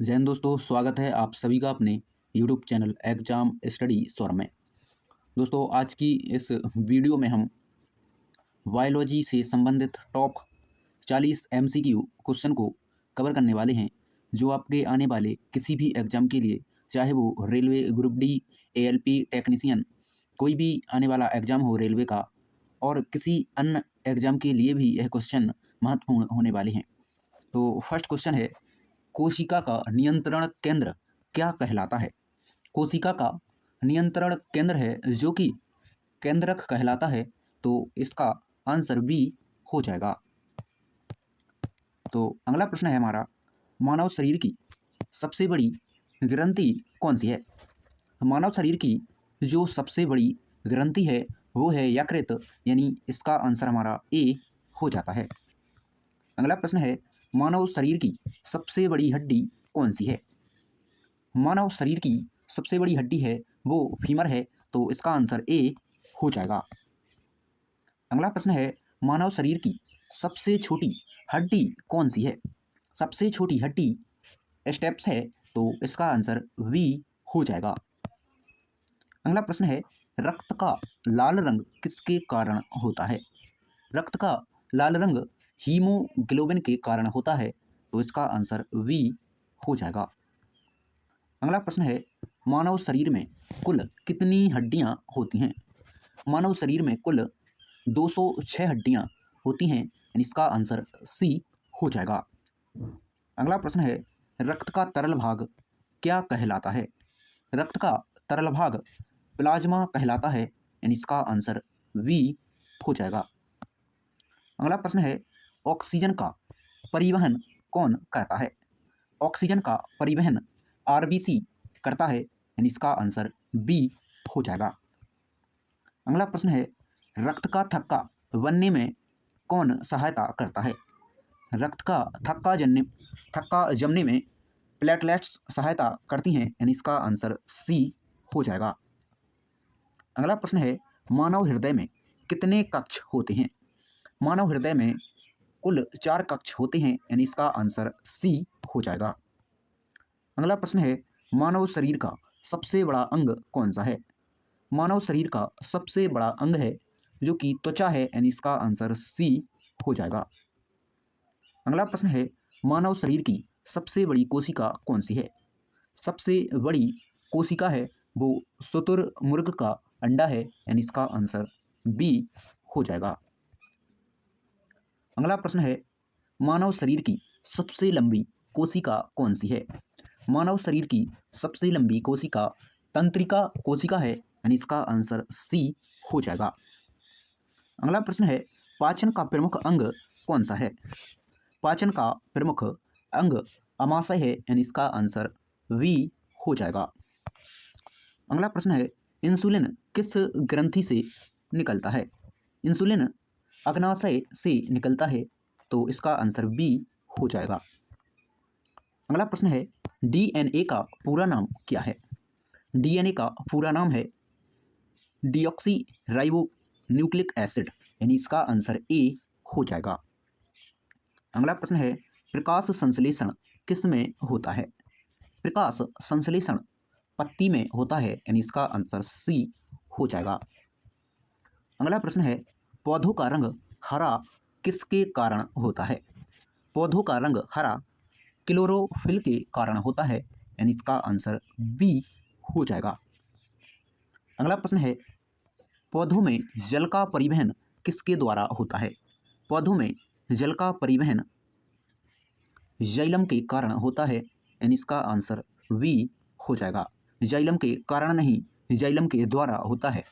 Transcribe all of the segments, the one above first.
जय हिंद दोस्तों, स्वागत है आप सभी का अपने यूट्यूब चैनल एग्जाम स्टडी स्वर में। दोस्तों, आज की इस वीडियो में हम बायोलॉजी से संबंधित टॉप 40 एमसीक्यू क्वेश्चन को कवर करने वाले हैं, जो आपके आने वाले किसी भी एग्ज़ाम के लिए, चाहे वो railway group D, ALP technician, कोई भी आने वाला एग्ज़ाम हो रेलवे का और किसी अन्य एग्ज़ाम के लिए भी यह क्वेश्चन महत्वपूर्ण होने वाले हैं। तो फर्स्ट क्वेश्चन है, कोशिका का नियंत्रण केंद्र क्या कहलाता है? कोशिका का नियंत्रण केंद्र है जो कि केंद्रक कहलाता है, तो इसका आंसर बी हो जाएगा। तो अगला प्रश्न है हमारा, मानव शरीर की सबसे बड़ी ग्रंथि कौन सी है? मानव शरीर की जो सबसे बड़ी ग्रंथि है वो है यकृत, यानी इसका आंसर हमारा ए हो जाता है। अगला प्रश्न है, मानव शरीर की सबसे बड़ी हड्डी कौन सी है? मानव शरीर की सबसे बड़ी हड्डी है वो फीमर है, तो इसका आंसर ए हो जाएगा। अगला प्रश्न है, मानव शरीर की सबसे छोटी हड्डी कौन सी है? सबसे छोटी हड्डी स्टेप्स है, तो इसका आंसर बी हो जाएगा। अगला प्रश्न है, रक्त का लाल रंग किसके कारण होता है? रक्त का लाल रंग हीमोग्लोबिन के कारण होता है, तो इसका आंसर बी हो जाएगा। अगला प्रश्न है, मानव शरीर में कुल कितनी हड्डियां होती हैं? मानव शरीर में कुल 206 हड्डियां होती हैं, यानी इसका आंसर सी हो जाएगा। अगला प्रश्न है, रक्त का तरल भाग क्या कहलाता है? रक्त का तरल भाग प्लाज्मा कहलाता है, यानी इसका आंसर बी हो जाएगा। अगला प्रश्न है, ऑक्सीजन का परिवहन कौन करता है? ऑक्सीजन का परिवहन आरबीसी करता है, यानी इसका आंसर बी हो जाएगा। अगला प्रश्न है, रक्त का थक्का बनने में कौन सहायता करता है? रक्त का थक्का जमने में प्लेटलेट्स सहायता करती हैं, यानी इसका आंसर सी हो जाएगा। अगला प्रश्न है, मानव हृदय में कितने कक्ष होते हैं? मानव हृदय में कुल 4 कक्ष होते हैं, यानी इसका आंसर सी हो जाएगा। अगला प्रश्न है, मानव शरीर का सबसे बड़ा अंग कौन सा है? मानव शरीर का सबसे बड़ा अंग है जो कि त्वचा है, यानी इसका आंसर सी हो जाएगा। अगला प्रश्न है, मानव शरीर की सबसे बड़ी कोशिका कौन सी है? सबसे बड़ी कोशिका है वो शुतुरमुर्ग का अंडा है, यानी इसका आंसर बी हो जाएगा। अगला प्रश्न है, मानव शरीर की सबसे लंबी कोशिका कौन सी है? मानव शरीर की सबसे लंबी कोशिका तंत्रिका कोशिका है, यानी इसका आंसर सी हो जाएगा। अगला प्रश्न है, पाचन का प्रमुख अंग कौन सा है? पाचन का प्रमुख अंग अमाशय है, यानी इसका आंसर वी हो जाएगा। अगला प्रश्न है, इंसुलिन किस ग्रंथि से निकलता है? इंसुलिन अग्नाशय से निकलता है, तो इसका आंसर बी हो जाएगा। अगला प्रश्न है, डीएनए का पूरा नाम क्या है? डीएनए का पूरा नाम है डीऑक्सी राइबो न्यूक्लिक एसिड, यानी इसका आंसर ए हो जाएगा। अगला प्रश्न है, प्रकाश संश्लेषण किस में होता है? प्रकाश संश्लेषण पत्ती में होता है, यानी इसका आंसर सी हो जाएगा। अगला प्रश्न है, पौधों का रंग हरा किसके कारण होता है? पौधों का रंग हरा क्लोरोफिल के कारण होता है, यानी इसका आंसर बी हो जाएगा। अगला प्रश्न है, पौधों में जल का परिवहन किसके द्वारा होता है? पौधों में जल का परिवहन जाइलम के कारण होता है, यानी इसका आंसर बी हो जाएगा। जाइलम के कारण नहीं, जाइलम के द्वारा होता है।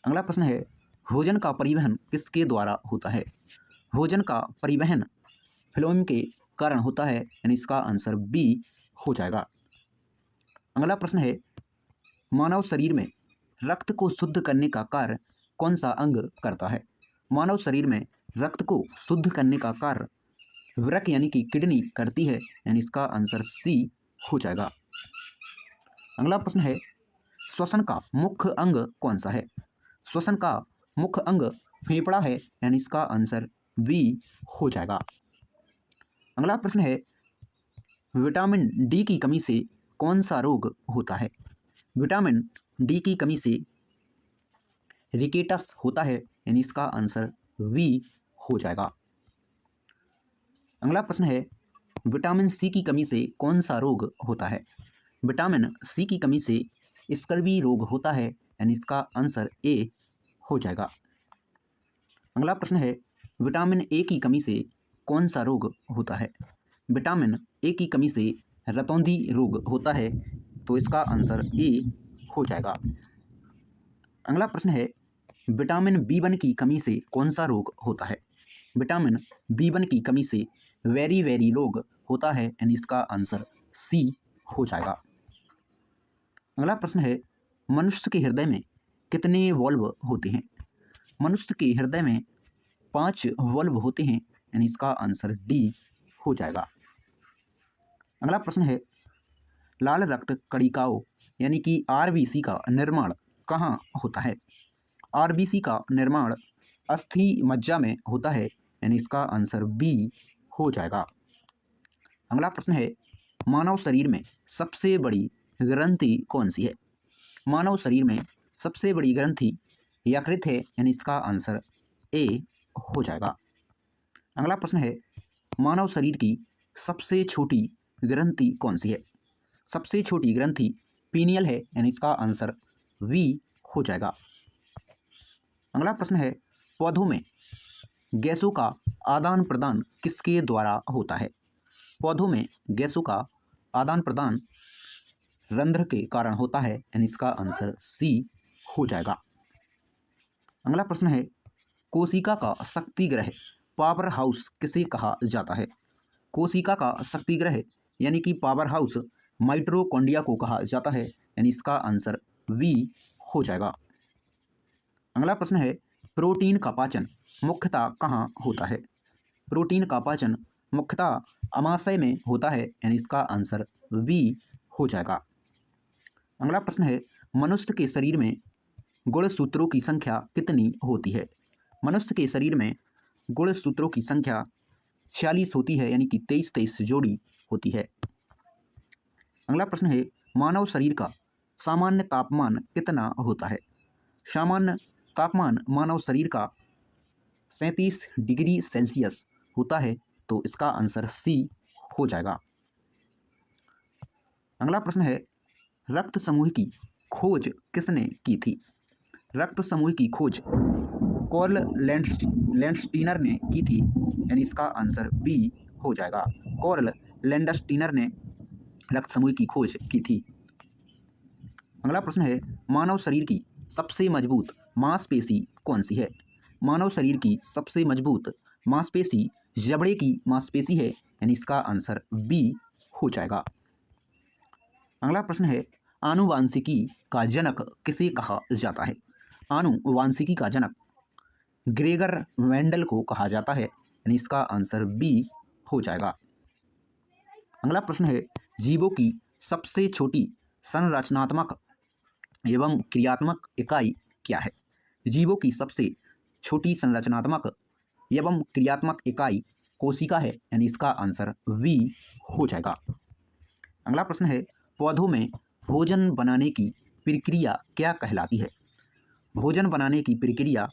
अगला प्रश्न है, भोजन का परिवहन किसके द्वारा होता है? भोजन का परिवहन फ्लोएम के कारण होता है, यानी इसका आंसर बी हो जाएगा। अगला प्रश्न है, मानव शरीर में रक्त को शुद्ध करने का कार्य कौन सा अंग करता है? मानव शरीर में रक्त को शुद्ध करने का कार्य वृक्क यानी कि किडनी करती है, यानी इसका आंसर सी हो जाएगा। अगला प्रश्न है, श्वसन का मुख्य अंग कौन सा है? श्वसन का मुख्य अंग फेफड़ा है, यानी इसका आंसर बी हो जाएगा। अगला प्रश्न है, विटामिन डी की कमी से कौन सा रोग होता है? विटामिन डी की कमी से रिकेटस होता है, यानी इसका आंसर बी हो जाएगा। अगला प्रश्न है, विटामिन सी की कमी से कौन सा रोग होता है? विटामिन सी की कमी से स्कर्वी रोग होता है, यानी इसका आंसर ए हो जाएगा। अगला प्रश्न है, विटामिन ए की कमी से कौन सा रोग होता है? विटामिन ए की कमी से रतौंधी रोग होता है, तो इसका आंसर ए हो जाएगा। अगला प्रश्न है, विटामिन बी1 की कमी से कौन सा रोग होता है? विटामिन बी1 की कमी से वेरी रोग होता है, यानी इसका आंसर सी हो जाएगा। अगला प्रश्न है, मनुष्य के हृदय में कितने वॉल्व होते हैं? मनुष्य के हृदय में 5 वॉल्व होते हैं, यानी इसका आंसर डी हो जाएगा। अगला प्रश्न है, लाल रक्त कणिकाओं यानी कि आरबीसी का निर्माण कहाँ होता है? आरबीसी का निर्माण अस्थि मज्जा में होता है, यानी इसका आंसर बी हो जाएगा। अगला प्रश्न है, मानव शरीर में सबसे बड़ी ग्रंथि कौन सी है? मानव शरीर में सबसे बड़ी ग्रंथि यकृत है, यानी इसका आंसर ए हो जाएगा। अगला प्रश्न है, मानव शरीर की सबसे छोटी ग्रंथि कौन सी है? सबसे छोटी ग्रंथि पीनियल है, यानी इसका आंसर वी हो जाएगा। अगला प्रश्न है, पौधों में गैसों का आदान प्रदान किसके द्वारा होता है? पौधों में गैसों का आदान प्रदान रंध्र के कारण होता है, यानी इसका आंसर सी हो जाएगा। अगला प्रश्न है, कोशिका का शक्तिग्रह पावर हाउस किसे कहा जाता है? कोशिका का शक्तिग्रह यानी कि पावर हाउस माइटोकॉन्ड्रिया को कहा जाता है, यानी इसका आंसर वी हो जाएगा। अगला प्रश्न है, प्रोटीन का पाचन मुख्यतः कहाँ होता है? प्रोटीन का पाचन मुख्यतः अमाशय में होता है, यानी इसका आंसर वी हो जाएगा। अगला प्रश्न है, मनुष्य के शरीर में गुणसूत्रों की संख्या कितनी होती है? मनुष्य के शरीर में गुणसूत्रों की संख्या 46 होती है, यानी कि 23 जोड़ी होती है। अगला प्रश्न है, मानव शरीर का सामान्य तापमान कितना होता है? सामान्य तापमान मानव शरीर का 37 डिग्री सेल्सियस होता है, तो इसका आंसर सी हो जाएगा। अगला प्रश्न है, रक्त समूह की खोज किसने की थी? रक्त समूह की खोज कार्ल लैंडस्टीनर ने की थी, यानी इसका आंसर बी हो जाएगा। कार्ल लैंडस्टीनर ने रक्त समूह की खोज की थी। अगला प्रश्न है, मानव शरीर की सबसे मजबूत मांसपेशी कौन सी है? मानव शरीर की सबसे मजबूत मांसपेशी जबड़े की मांसपेशी है, यानी इसका आंसर बी हो जाएगा। अगला प्रश्न है, आनुवांशिकी का जनक किसे कहा जाता है? आनुवांशिकी का जनक ग्रेगर मेंडल को कहा जाता है, यानी इसका आंसर बी हो जाएगा। अगला प्रश्न है, जीवों की सबसे छोटी संरचनात्मक एवं क्रियात्मक इकाई क्या है? जीवों की सबसे छोटी संरचनात्मक एवं क्रियात्मक इकाई कोशिका है, यानी इसका आंसर वी हो जाएगा। अगला प्रश्न है, पौधों में भोजन बनाने की प्रक्रिया क्या कहलाती है? भोजन बनाने की प्रक्रिया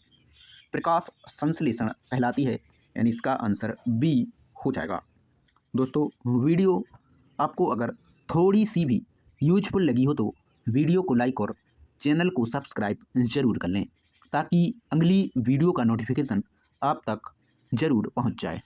प्रकाश संश्लेषण कहलाती है, यानी इसका आंसर बी हो जाएगा। दोस्तों, वीडियो आपको अगर थोड़ी सी भी यूजफुल लगी हो तो वीडियो को लाइक और चैनल को सब्सक्राइब ज़रूर कर लें, ताकि अगली वीडियो का नोटिफिकेशन आप तक ज़रूर पहुंच जाए।